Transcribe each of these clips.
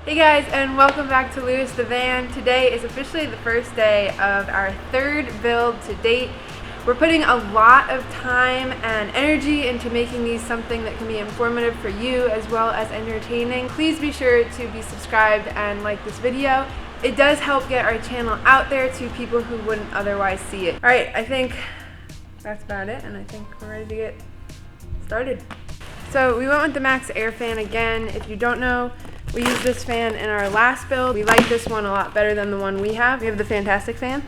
Hey guys, and welcome back to Lewis the Van. Today is officially the first day of our third build to date. We're putting a lot of time and energy into making these something that can be informative for you as well as entertaining. Please be sure to be subscribed and like this video. It does help get our channel out there to people who wouldn't otherwise see it. Alright, I think that's about it, and I think we're ready to get started. So we went with the Maxxair fan again. If you don't know, we used this fan in our last build. We like this one a lot better than the one we have. We have the Fantastic fan.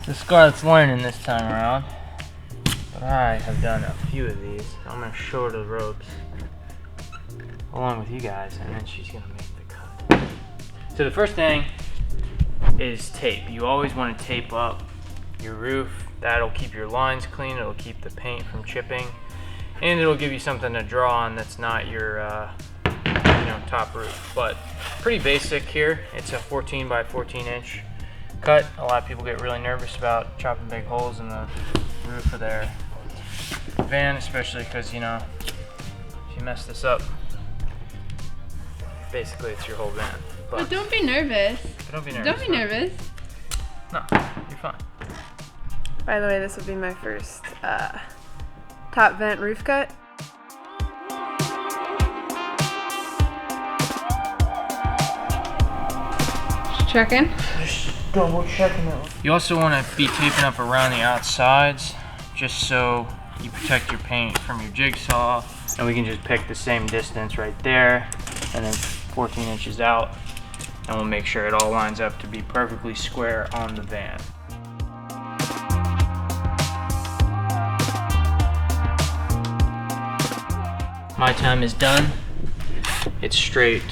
So Scarlett's learning this time around, but I have done a few of these. I'm gonna show her the ropes along with you guys, and then she's gonna make the cut. So the first thing is tape. You always want to tape up your roof. That'll keep your lines clean, it'll keep the paint from chipping, and it'll give you something to draw on that's not your top roof. But pretty basic here. It's a 14 by 14 inch cut. A lot of people get really nervous about chopping big holes in the roof of their van, especially because, you know, if you mess this up, basically it's your whole van. But don't be nervous. Don't be nervous. Don't be nervous. No, you're fine. By the way, this will be my first top vent roof cut. Just checking. Just double checking it. You also want to be taping up around the outsides, just so you protect your paint from your jigsaw. And we can just pick the same distance right there, and then 14 inches out, and we'll make sure it all lines up to be perfectly square on the van. My time is done. It's straight,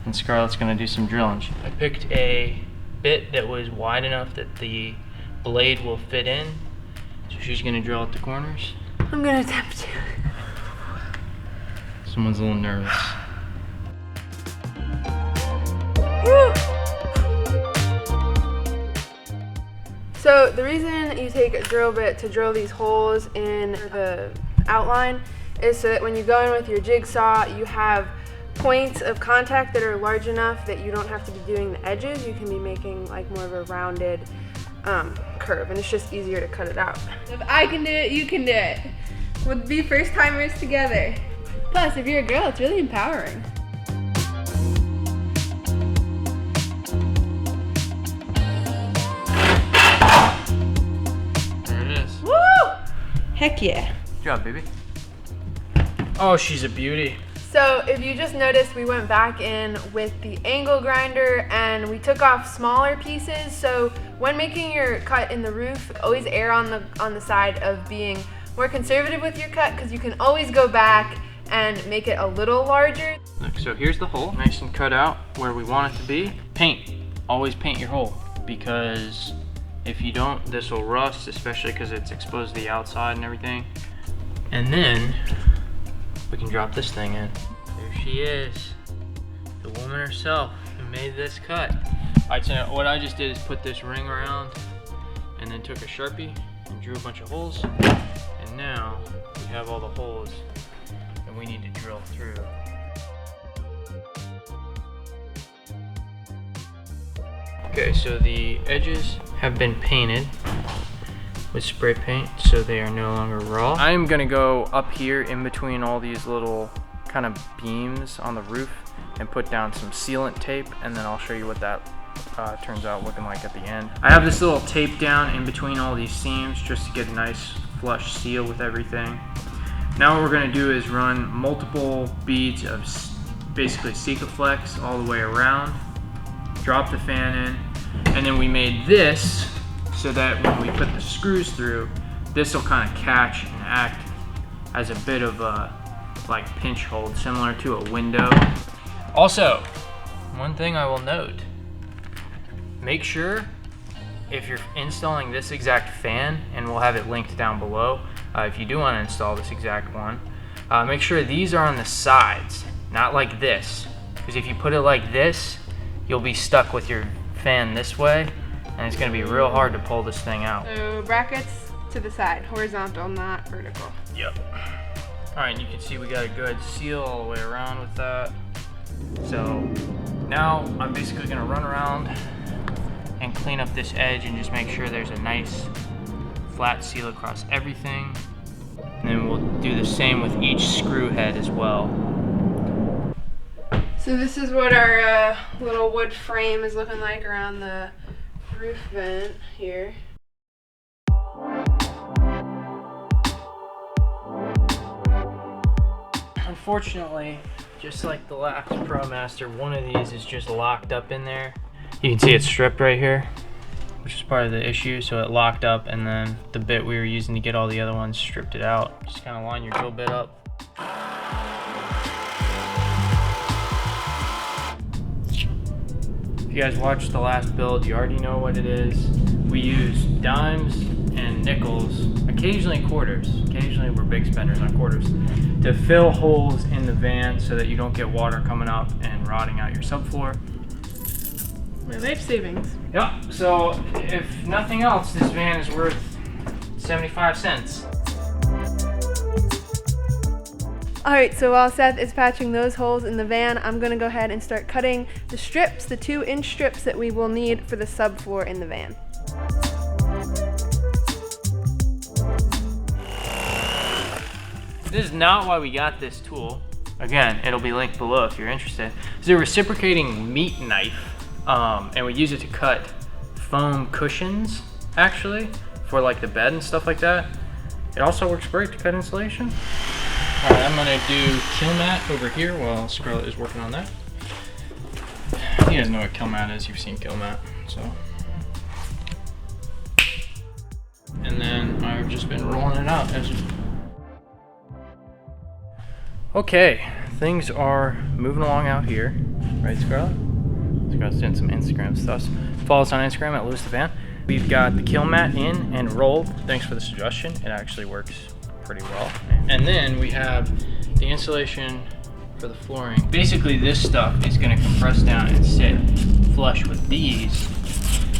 and Scarlett's gonna do some drilling. I picked a bit that was wide enough that the blade will fit in, so she's gonna drill at the corners. I'm gonna attempt to. Someone's a little nervous. Woo! So the reason you take a drill bit to drill these holes in the outline is so that when you go in with your jigsaw, you have points of contact that are large enough that you don't have to be doing the edges. You can be making like more of a rounded curve, and it's just easier to cut it out. If I can do it, you can do it. We'll be first timers together. Plus, if you're a girl, it's really empowering. There it is. Woo! Heck yeah. Good job, baby. Oh, she's a beauty. So if you just noticed, we went back in with the angle grinder and we took off smaller pieces. So when making your cut in the roof, always err on the side of being more conservative with your cut, because you can always go back and make it a little larger. Look, so here's the hole, nice and cut out where we want it to be. Paint, always paint your hole, because if you don't, this will rust, especially because it's exposed to the outside and everything. And then we can drop this thing in. There she is, the woman herself who made this cut. Alright, so what I just did is put this ring around and then took a Sharpie and drew a bunch of holes. And now we have all the holes that we need to drill through. Okay, so the edges have been painted with spray paint, so they are no longer raw. I am gonna go up here in between all these little kind of beams on the roof and put down some sealant tape, and then I'll show you what that turns out looking like at the end. I have this little tape down in between all these seams just to get a nice flush seal with everything. Now what we're gonna do is run multiple beads of basically Sikaflex all the way around, drop the fan in, and then we made this so that when we put the screws through, this will kind of catch and act as a bit of a like pinch hold, similar to a window. Also, one thing I will note, make sure if you're installing this exact fan, and we'll have it linked down below, if you do want to install this exact one, make sure these are on the sides, not like this, because if you put it like this, you'll be stuck with your fan this way, and it's going to be real hard to pull this thing out. So brackets to the side, horizontal, not vertical. Yep. All right, you can see we got a good seal all the way around with that. So now I'm basically gonna run around and clean up this edge and just make sure there's a nice flat seal across everything. And then we'll do the same with each screw head as well. So this is what our little wood frame is looking like around the roof vent here. Unfortunately, just like the last ProMaster, one of these is just locked up in there. You can see it's stripped right here, which is part of the issue. So it locked up, and then the bit we were using to get all the other ones stripped it out. Just kind of line your drill bit up. If you guys watched the last build, you already know what it is. We use dimes and nickels, occasionally quarters. Occasionally we're big spenders on quarters, to fill holes in the van so that you don't get water coming up and rotting out your subfloor. My life savings. Yeah, so if nothing else, this van is worth 75 cents. Alright, so while Seth is patching those holes in the van, I'm going to go ahead and start cutting the strips, the 2-inch strips that we will need for the subfloor in the van. This is not why we got this tool. Again, it'll be linked below if you're interested. It's a reciprocating meat knife, and we use it to cut foam cushions, actually, for like the bed and stuff like that. It also works great to cut insulation. All right, I'm gonna do Kilmat over here while Scarlett is working on that. You guys know what Kilmat is, you've seen Kilmat, so. And then I've just been rolling it out as okay, things are moving along out here, right, Scarlett? Scarlett's doing some Instagram stuff. Follow us on Instagram at Lewis the Van. We've got the Kilmat in and rolled. Thanks for the suggestion. It actually works pretty well. And then we have the insulation for the flooring. Basically, this stuff is going to compress down and sit flush with these.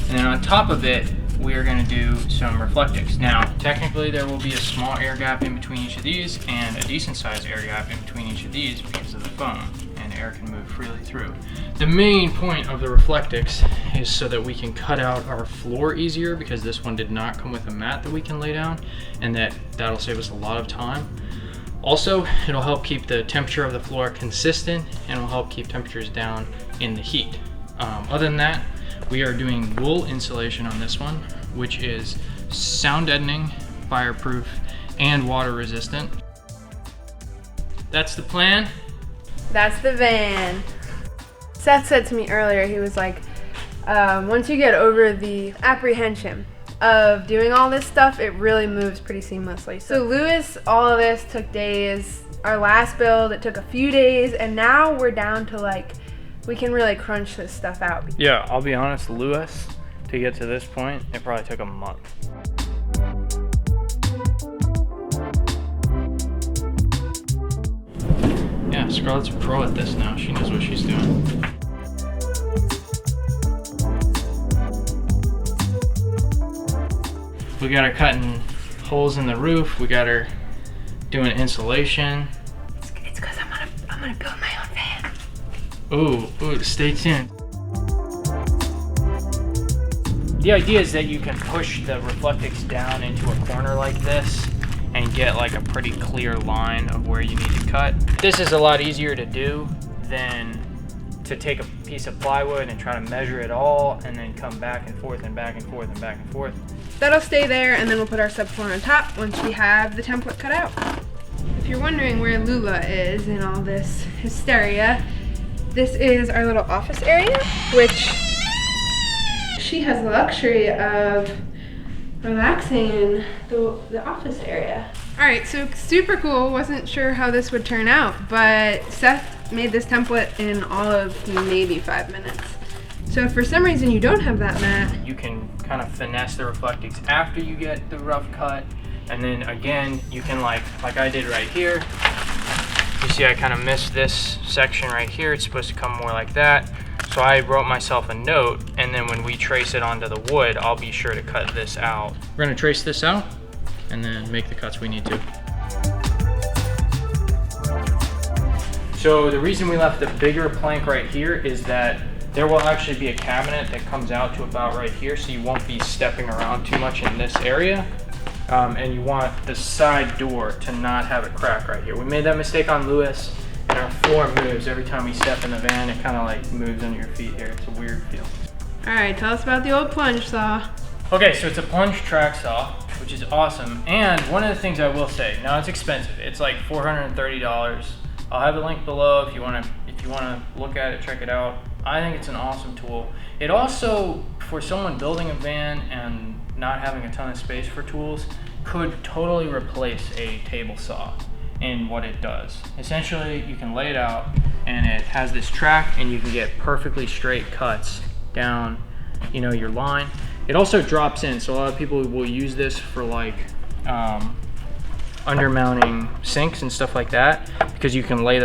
And then on top of it, we are going to do some reflectix. Now, technically there will be a small air gap in between each of these and a decent sized air gap in between each of these because of the foam, and air can move freely through. The main point of the reflectix is so that we can cut out our floor easier, because this one did not come with a mat that we can lay down, and that'll save us a lot of time. Also, it'll help keep the temperature of the floor consistent, and will help keep temperatures down in the heat. Other than that, we are doing wool insulation on this one, which is sound deadening, fireproof, and water resistant. That's the plan. That's the van. Seth said to me earlier, he was like, once you get over the apprehension of doing all this stuff, it really moves pretty seamlessly. So Lewis, all of this took days. Our last build, it took a few days, and now we're down to like, we can really crunch this stuff out. Yeah, I'll be honest, Lewis, to get to this point, it probably took a month. Yeah, Scarlett's a pro at this now. She knows what she's doing. We got her cutting holes in the roof. We got her doing insulation. It's because I'm gonna build my own van. Ooh, stay tuned. The idea is that you can push the reflectix down into a corner like this and get like a pretty clear line of where you need to cut. This is a lot easier to do than to take a piece of plywood and try to measure it all and then come back and forth and back and forth and back and forth. That'll stay there, and then we'll put our subfloor on top once we have the template cut out. If you're wondering where Lula is in all this hysteria, this is our little office area, which she has the luxury of relaxing in the office area. All right, so super cool. Wasn't sure how this would turn out, but Seth made this template in all of maybe 5 minutes. So if for some reason you don't have that mat, you can kind of finesse the reflectix after you get the rough cut, and then again, you can like I did right here. You see I kind of missed this section right here. It's supposed to come more like that. So I wrote myself a note, and then when we trace it onto the wood, I'll be sure to cut this out. We're gonna trace this out, and then make the cuts we need to. So the reason we left the bigger plank right here is that there will actually be a cabinet that comes out to about right here, so you won't be stepping around too much in this area. And you want the side door to not have a crack right here. We made that mistake on Lewis, and our floor moves every time we step in the van. It kind of like moves under your feet here. It's a weird feel. All right, tell us about the old plunge saw. Okay, so it's a plunge track saw, which is awesome. And one of the things I will say, now it's expensive. It's like $430. I'll have a link below if you want to look at it, check it out. I think it's an awesome tool. It also, for someone building a van and not having a ton of space for tools, could totally replace a table saw in what it does. Essentially, you can lay it out and it has this track and you can get perfectly straight cuts down, you know, your line. It also drops in, so a lot of people will use this for like undermounting sinks and stuff like that, because you can lay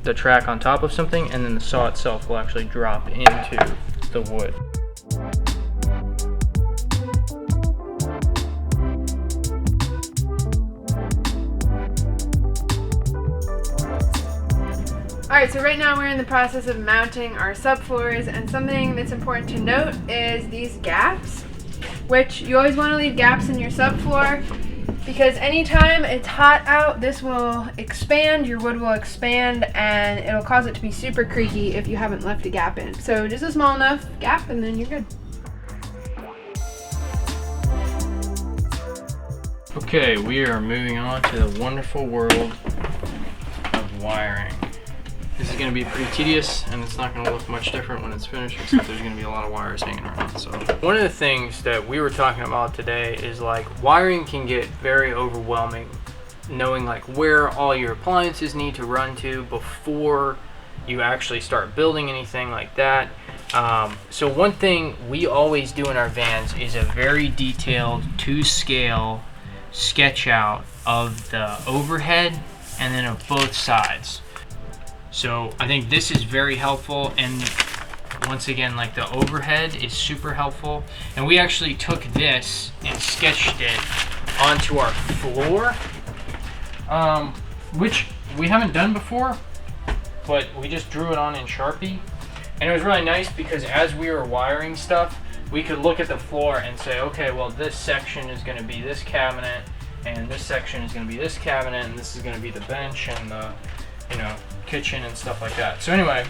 the track on top of something and then the saw itself will actually drop into the wood. Alright, so right now we're in the process of mounting our subfloors, and something that's important to note is these gaps, which you always want to leave gaps in your subfloor, because anytime it's hot out, this will expand, your wood will expand, and it'll cause it to be super creaky if you haven't left a gap in. So just a small enough gap and then you're good. Okay, we are moving on to the wonderful world of wiring. This is going to be pretty tedious, and it's not going to look much different when it's finished, except there's going to be a lot of wires hanging around. So one of the things that we were talking about today is like wiring can get very overwhelming, knowing like where all your appliances need to run to before you actually start building anything like that. So one thing we always do in our vans is a very detailed to scale sketch out of the overhead and then of both sides. So I think this is very helpful, and once again, like the overhead is super helpful. And we actually took this and sketched it onto our floor, which we haven't done before, but we just drew it on in Sharpie. And it was really nice because as we were wiring stuff, we could look at the floor and say, okay, well, this section is going to be this cabinet, and this section is going to be this cabinet, and this is going to be the bench and the, you know, kitchen and stuff like that. So anyway,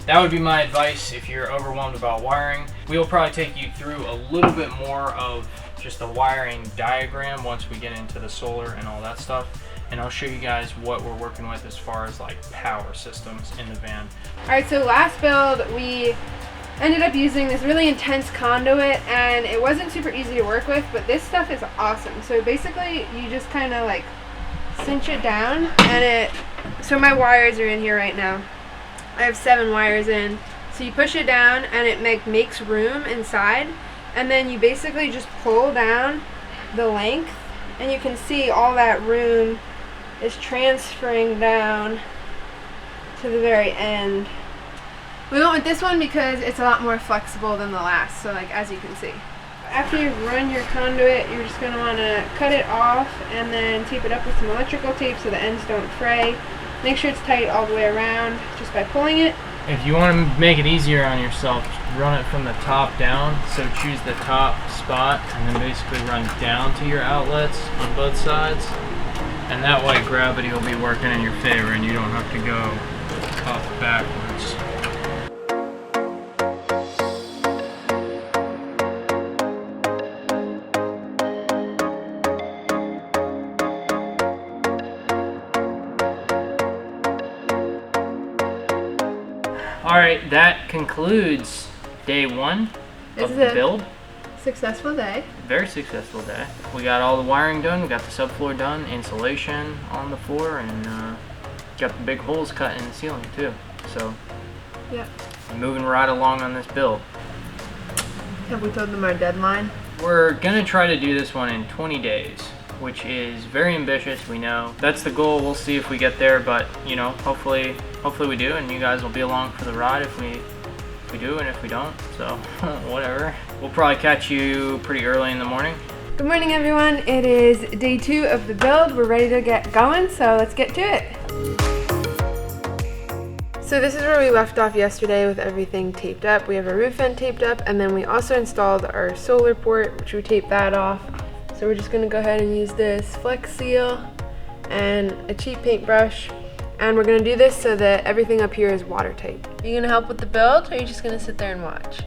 that would be my advice if you're overwhelmed about wiring. We will probably take you through a little bit more of just the wiring diagram once we get into the solar and all that stuff, and I'll show you guys what we're working with as far as like power systems in the van. Alright, so last build we ended up using this really intense conduit, and it wasn't super easy to work with, but this stuff is awesome. So basically you just kind of like cinch it down, and so my wires are in here right now. I have 7 wires in. So you push it down and it makes room inside, and then you basically just pull down the length and you can see all that room is transferring down to the very end. We went with this one because it's a lot more flexible than the last, so like as you can see. After you run your conduit, you're just going to want to cut it off and then tape it up with some electrical tape so the ends don't fray. Make sure it's tight all the way around just by pulling it. If you want to make it easier on yourself, run it from the top down. So choose the top spot and then basically run down to your outlets on both sides. And that way gravity will be working in your favor and you don't have to go up backwards. Alright, that concludes day 1 of the build. Successful day. Very successful day. We got all the wiring done, we got the subfloor done, insulation on the floor, and got the big holes cut in the ceiling too. So, yeah, moving right along on this build. Have we told them our deadline? We're gonna try to do this one in 20 days, which is very ambitious, we know. That's the goal. We'll see if we get there, but you know, hopefully we do, and you guys will be along for the ride if we do, and if we don't, so whatever. We'll probably catch you pretty early in the morning. Good morning, everyone. It is day 2 of the build. We're ready to get going, so let's get to it. So this is where we left off yesterday with everything taped up. We have our roof vent taped up, and then we also installed our solar port, which we taped that off. So we're just gonna go ahead and use this Flex Seal and a cheap paintbrush. And we're gonna do this so that everything up here is watertight. Are you gonna help with the build, or are you just gonna sit there and watch?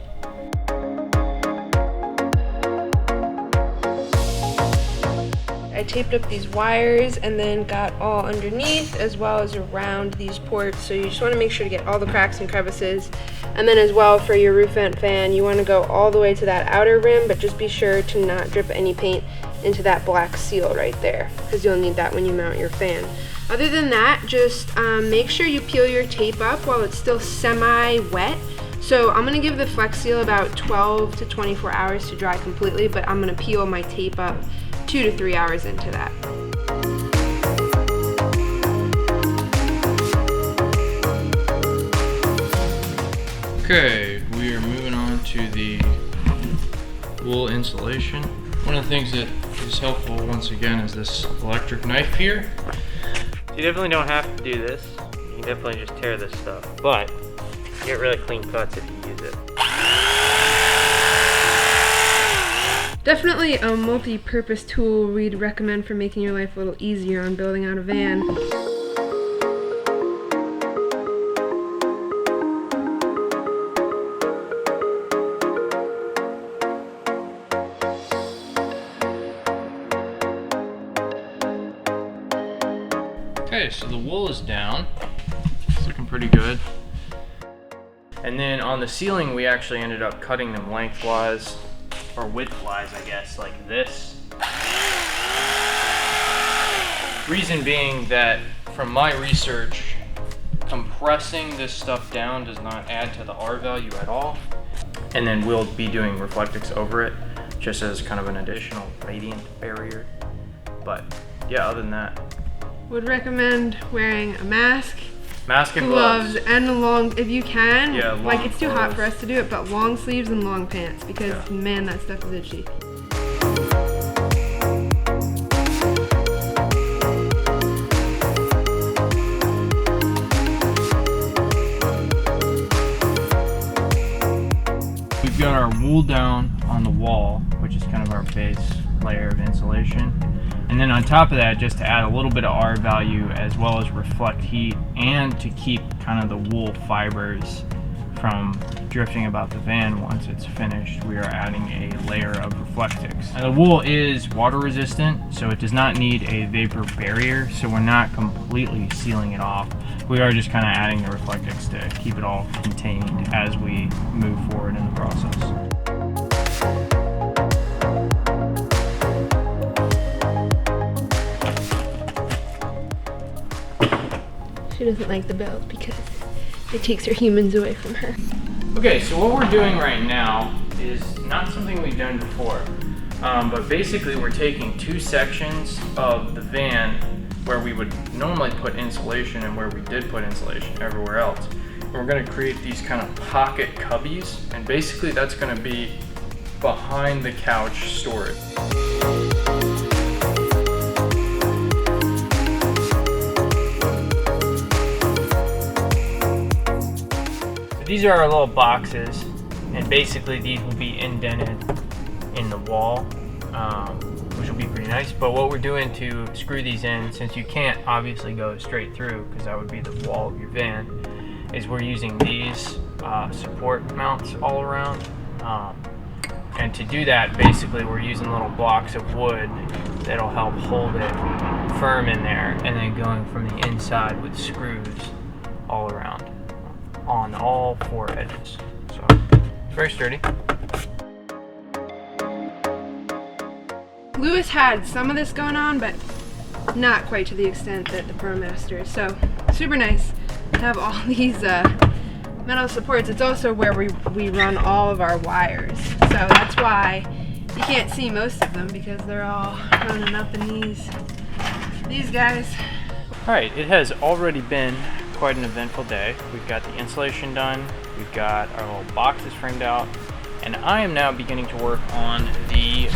I taped up these wires and then got all underneath as well as around these ports. So you just want to make sure to get all the cracks and crevices. And then as well for your roof vent fan, you want to go all the way to that outer rim, but just be sure to not drip any paint into that black seal right there, because you'll need that when you mount your fan. Other than that, just make sure you peel your tape up while it's still semi-wet. So I'm gonna give the Flex Seal about 12 to 24 hours to dry completely, but I'm gonna peel my tape up 2 to 3 hours into that. Okay, we are moving on to the wool insulation. One of the things that is helpful once again is this electric knife here. You definitely don't have to do this. You can definitely just tear this stuff, but you get really clean cuts if you use it. Definitely a multi-purpose tool we'd recommend for making your life a little easier on building out a van. Okay, so the wool is down. It's looking pretty good. And then on the ceiling, we actually ended up cutting them lengthwise, or widthwise, I guess, like this. Reason being that from my research, compressing this stuff down does not add to the R value at all. And then we'll be doing reflectix over it, just as kind of an additional radiant barrier. But yeah, other than that. Would recommend wearing a mask, Mask and gloves. and long, if you can. Yeah, long like it's too hot clothes. for us to do it, but long sleeves and long pants, because man, that stuff is itchy. We've got our wool down on the wall, which is kind of our base layer of insulation. And then on top of that, just to add a little bit of R value as well as reflect heat and to keep kind of the wool fibers from drifting about the van once it's finished, we are adding a layer of reflectix. And the wool is water resistant, so it does not need a vapor barrier, so we're not completely sealing it off. We are just kind of adding the reflectix to keep it all contained as we move forward in the process. She doesn't like the build because it takes her humans away from her. Okay, so what we're doing right now is not something we've done before, but basically we're taking 2 sections of the van where we would normally put insulation and where we did put insulation everywhere else. And we're going to create these kind of pocket cubbies, and basically that's going to be behind the couch storage. These are our little boxes, and basically these will be indented in the wall, which will be pretty nice. But what we're doing to screw these in, since you can't obviously go straight through because that would be the wall of your van, is we're using these support mounts all around. And to do that, basically we're using little blocks of wood that'll help hold it firm in there, and then going from the inside with screws all around on all 4 edges. So it's very sturdy. Lewis had some of this going on, but not quite to the extent that the ProMaster is. So super nice to have all these metal supports. It's also where we run all of our wires. So that's why you can't see most of them, because they're all running up in these guys. Alright, it has already been quite an eventful day. We've got the insulation done, we've got our little boxes framed out, and I am now beginning to work on the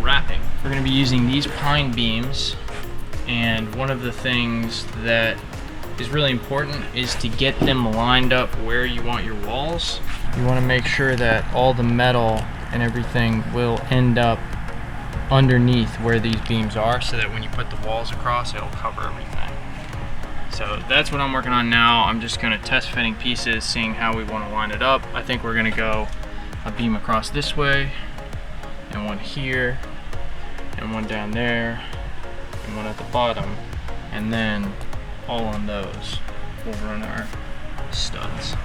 wrapping. We're gonna be using these pine beams, and one of the things that is really important is to get them lined up where you want your walls. You want to make sure that all the metal and everything will end up underneath where these beams are, so that when you put the walls across, it'll cover everything. So that's what I'm working on now. I'm just going to test fitting pieces, seeing how we want to line it up. I think we're going to go a beam across this way, and one here, and one down there, and one at the bottom, and then all on those will run our studs.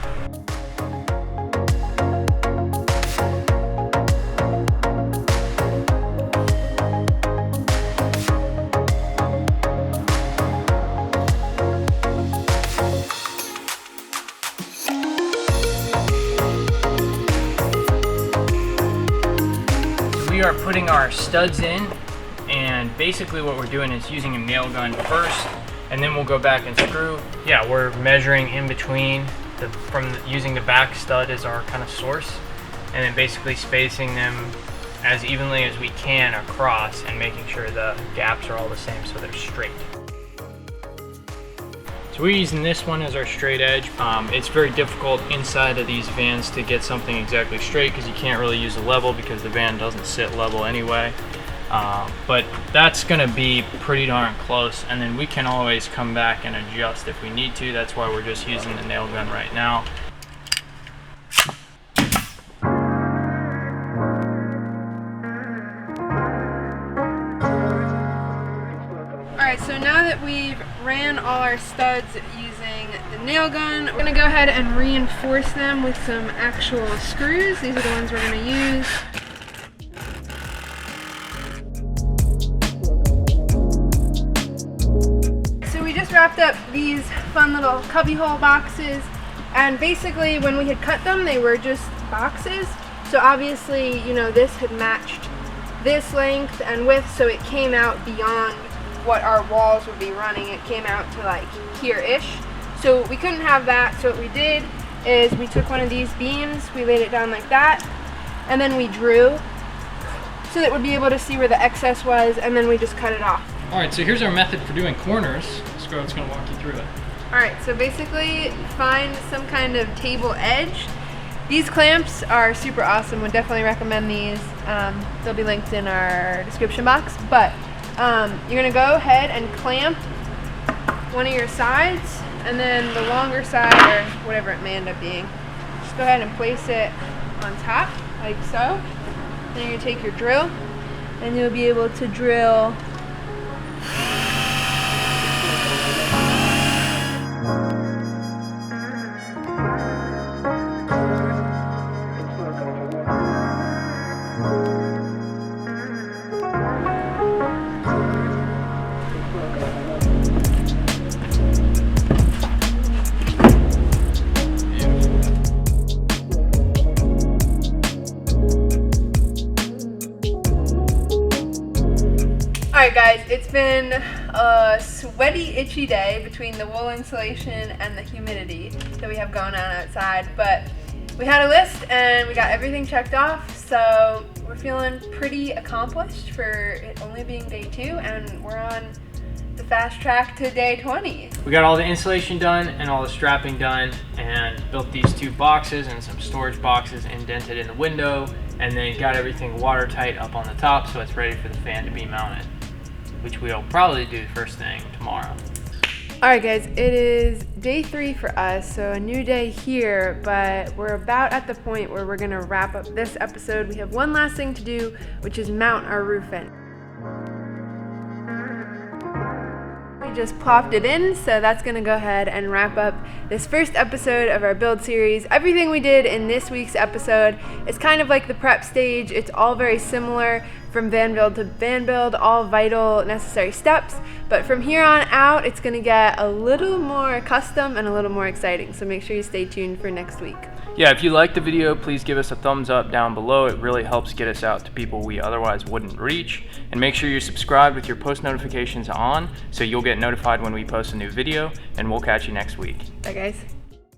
We are putting our studs in, and basically what we're doing is using a nail gun first, and then we'll go back and screw. Yeah, we're measuring in between using the back stud as our kind of source, and then basically spacing them as evenly as we can across and making sure the gaps are all the same so they're straight. So we're using this one as our straight edge. It's very difficult inside of these vans to get something exactly straight because you can't really use a level because the van doesn't sit level anyway. But that's gonna be pretty darn close, and then we can always come back and adjust if we need to. That's why we're just using the nail gun right now. Alright, so now that we've ran all our studs using the nail gun, we're gonna go ahead and reinforce them with some actual screws. These are the ones we're gonna use. Wrapped up these fun little cubbyhole boxes, and basically when we had cut them, they were just boxes. So obviously, you know, this had matched this length and width, so it came out beyond what our walls would be running. It came out to like here-ish. So we couldn't have that, so what we did is we took one of these beams, we laid it down like that, and then we drew so that we'd be able to see where the excess was, and then we just cut it off. Alright, so here's our method for doing corners. Scarlett's going to walk you through it. Alright, so basically find some kind of table edge. These clamps are super awesome. Would definitely recommend these. They'll be linked in our description box. But you're going to go ahead and clamp one of your sides, and then the longer side, or whatever it may end up being, just go ahead and place it on top, like so. Then you're going to take your drill, and you'll be able to drill Alright guys, it's been a sweaty, itchy day between the wool insulation and the humidity that we have going on outside, but we had a list and we got everything checked off, so we're feeling pretty accomplished for it only being day 2, and we're on the fast track to day 20. We got all the insulation done and all the strapping done, and built these 2 boxes and some storage boxes indented in the window, and then got everything watertight up on the top so it's ready for the fan to be mounted, which we'll probably do first thing tomorrow. Alright guys, it is day 3 for us, so a new day here, but we're about at the point where we're gonna wrap up this episode. We have one last thing to do, which is mount our roof vent. We just plopped it in, so that's gonna go ahead and wrap up this first episode of our build series. Everything we did in this week's episode is kind of like the prep stage. It's all very similar from van build to van build, all vital, necessary steps. But from here on out, it's gonna get a little more custom and a little more exciting. So make sure you stay tuned for next week. Yeah, if you liked the video, please give us a thumbs up down below. It really helps get us out to people we otherwise wouldn't reach. And make sure you're subscribed with your post notifications on so you'll get notified when we post a new video, and we'll catch you next week. Bye guys.